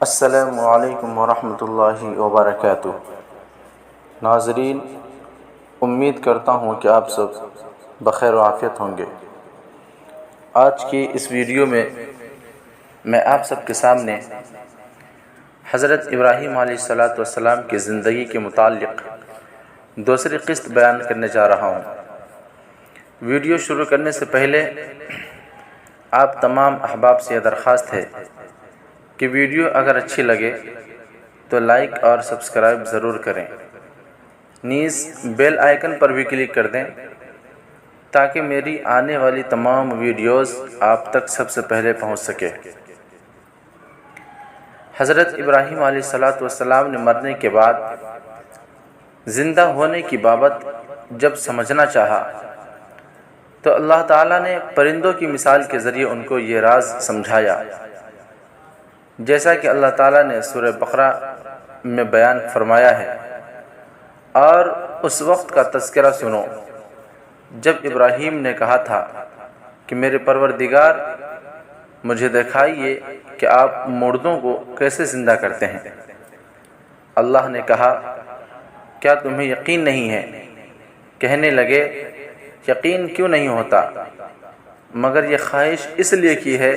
السلام علیکم ورحمۃ اللہ وبرکاتہ۔ ناظرین، امید کرتا ہوں کہ آپ سب بخیر و عافیت ہوں گے۔ آج کی اس ویڈیو میں آپ سب کے سامنے حضرت ابراہیم علیہ السلام کی زندگی کے متعلق دوسری قسط بیان کرنے جا رہا ہوں۔ ویڈیو شروع کرنے سے پہلے آپ تمام احباب سے یہ درخواست ہے کہ ویڈیو اگر اچھی لگے تو لائک اور سبسکرائب ضرور کریں، نیز بیل آئیکن پر بھی کلک کر دیں تاکہ میری آنے والی تمام ویڈیوز آپ تک سب سے پہلے پہنچ سکے۔ حضرت ابراہیم علیہ السلام نے مرنے کے بعد زندہ ہونے کی بابت جب سمجھنا چاہا تو اللہ تعالیٰ نے پرندوں کی مثال کے ذریعے ان کو یہ راز سمجھایا، جیسا کہ اللہ تعالیٰ نے سورہ بقرہ میں بیان فرمایا ہے۔ اور اس وقت کا تذکرہ سنو جب ابراہیم نے کہا تھا کہ میرے پروردگار، مجھے دکھائیے کہ آپ مردوں کو کیسے زندہ کرتے ہیں۔ اللہ نے کہا، کیا تمہیں یقین نہیں ہے؟ کہنے لگے، یقین کیوں نہیں ہوتا، مگر یہ خواہش اس لیے کی ہے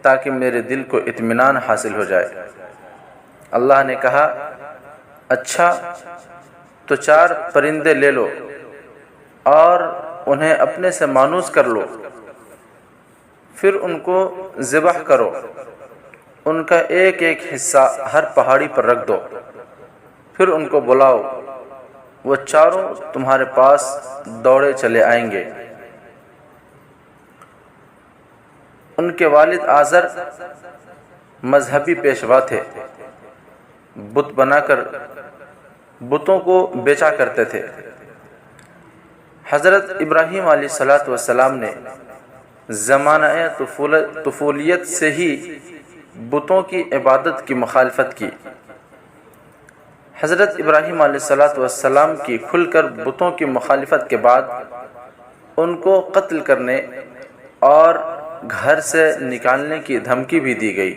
تاکہ میرے دل کو اطمینان حاصل ہو جائے۔ اللہ نے کہا، اچھا تو 4 پرندے لے لو اور انہیں اپنے سے مانوس کر لو، پھر ان کو ذبح کرو، ان کا ایک ایک حصہ ہر پہاڑی پر رکھ دو، پھر ان کو بلاؤ، وہ چاروں تمہارے پاس دوڑے چلے آئیں گے۔ ان کے والد آزر مذہبی پیشوا تھے، بت بنا کر بتوں کو بیچا کرتے تھے۔ حضرت ابراہیم علیہ السلام نے زمانہ طفولیت سے ہی بتوں کی عبادت کی مخالفت کی۔ حضرت ابراہیم علیہ السلام کی کھل کر بتوں کی مخالفت کے بعد ان کو قتل کرنے اور گھر سے نکالنے کی دھمکی بھی دی گئی۔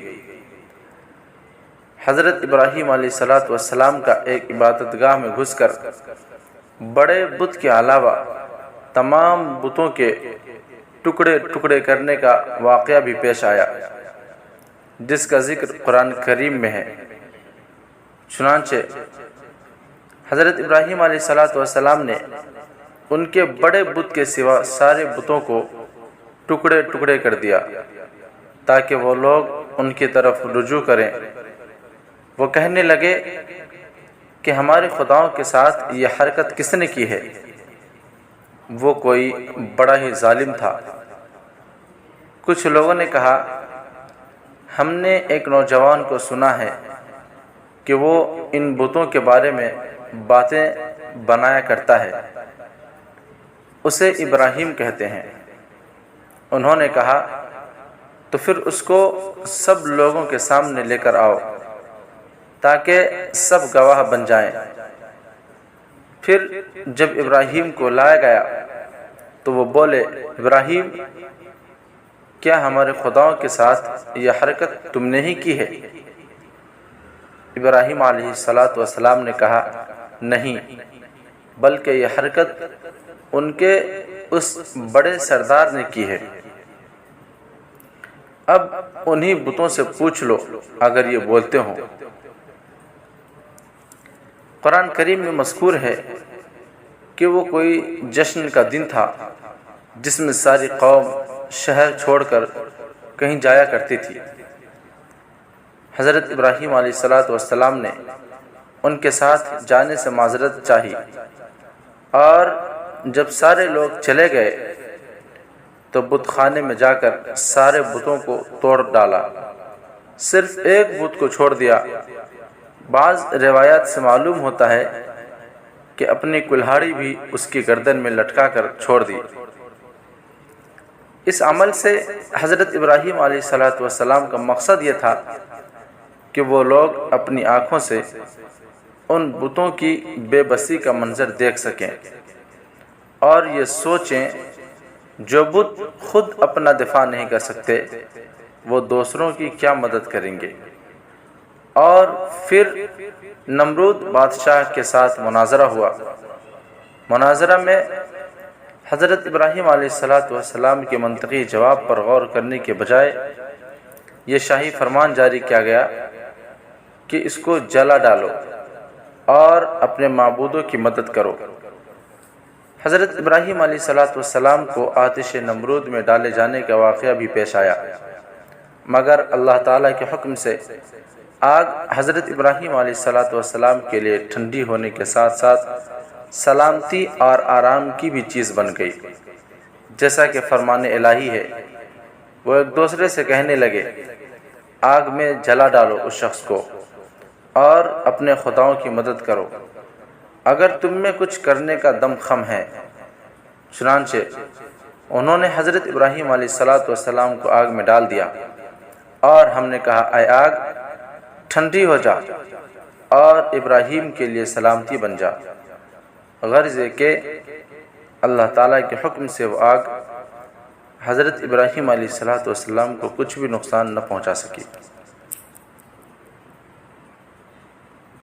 حضرت ابراہیم علیہ السلام کا ایک عبادت گاہ میں گھس کر بڑے بت کے علاوہ تمام بتوں کے ٹکڑے ٹکڑے کرنے کا واقعہ بھی پیش آیا، جس کا ذکر قرآن کریم میں ہے۔ چنانچہ حضرت ابراہیم علیہ السلام نے ان کے بڑے بت کے سوا سارے بتوں کو ٹکڑے ٹکڑے کر دیا تاکہ وہ لوگ ان کی طرف رجوع کریں۔ وہ کہنے لگے کہ ہمارے خداؤں کے ساتھ یہ حرکت کس نے کی ہے؟ وہ کوئی بڑا ہی ظالم تھا۔ کچھ لوگوں نے کہا، ہم نے ایک نوجوان کو سنا ہے کہ وہ ان بتوں کے بارے میں باتیں بنایا کرتا ہے، اسے ابراہیم کہتے ہیں۔ انہوں نے کہا، تو پھر اس کو سب لوگوں کے سامنے لے کر آؤ تاکہ سب گواہ بن جائیں۔ پھر جب ابراہیم کو لایا گیا تو وہ بولے، ابراہیم، کیا ہمارے خداؤں کے ساتھ یہ حرکت تم نے ہی کی ہے؟ ابراہیم علیہ السلام نے کہا، نہیں، بلکہ یہ حرکت ان کے اس بڑے سردار نے کی ہے۔ اب انہی بتوں سے پوچھ لو اگر یہ بولتے ہوں۔ قرآن کریم میں مذکور ہے کہ وہ کوئی جشن کا دن تھا جس میں ساری قوم شہر چھوڑ کر کہیں جایا کرتی تھی۔ حضرت ابراہیم علیہ السلام نے ان کے ساتھ جانے سے معذرت چاہی، اور جب سارے لوگ چلے گئے تو بت خانے میں جا کر سارے بتوں کو توڑ ڈالا، صرف ایک بت کو چھوڑ دیا۔ بعض روایات سے معلوم ہوتا ہے کہ اپنی کلہاڑی بھی اس کی گردن میں لٹکا کر چھوڑ دی۔ اس عمل سے حضرت ابراہیم علیہ السلام کا مقصد یہ تھا کہ وہ لوگ اپنی آنکھوں سے ان بتوں کی بے بسی کا منظر دیکھ سکیں اور یہ سوچیں، جو بت خود اپنا دفاع نہیں کر سکتے وہ دوسروں کی کیا مدد کریں گے۔ اور پھر نمرود بادشاہ کے ساتھ مناظرہ ہوا۔ مناظرہ میں حضرت ابراہیم علیہ السلام کے منطقی جواب پر غور کرنے کے بجائے یہ شاہی فرمان جاری کیا گیا کہ اس کو جلا ڈالو اور اپنے معبودوں کی مدد کرو۔ حضرت ابراہیم علیہ السلام کو آتش نمرود میں ڈالے جانے کا واقعہ بھی پیش آیا، مگر اللہ تعالیٰ کے حکم سے آگ حضرت ابراہیم علیہ السلام کے لیے ٹھنڈی ہونے کے ساتھ ساتھ سلامتی اور آرام کی بھی چیز بن گئی، جیسا کہ فرمان الہی ہے۔ وہ ایک دوسرے سے کہنے لگے، آگ میں جلا ڈالو اس شخص کو اور اپنے خداؤں کی مدد کرو اگر تم میں کچھ کرنے کا دم خم ہے۔ چنانچہ انہوں نے حضرت ابراہیم علیہ السلام کو آگ میں ڈال دیا، اور ہم نے کہا، اے آگ ٹھنڈی ہو جا اور ابراہیم کے لیے سلامتی بن جا، غرض ہے کہ اللہ تعالیٰ کے حکم سے وہ آگ حضرت ابراہیم علیہ السلام کو کچھ بھی نقصان نہ پہنچا سکی۔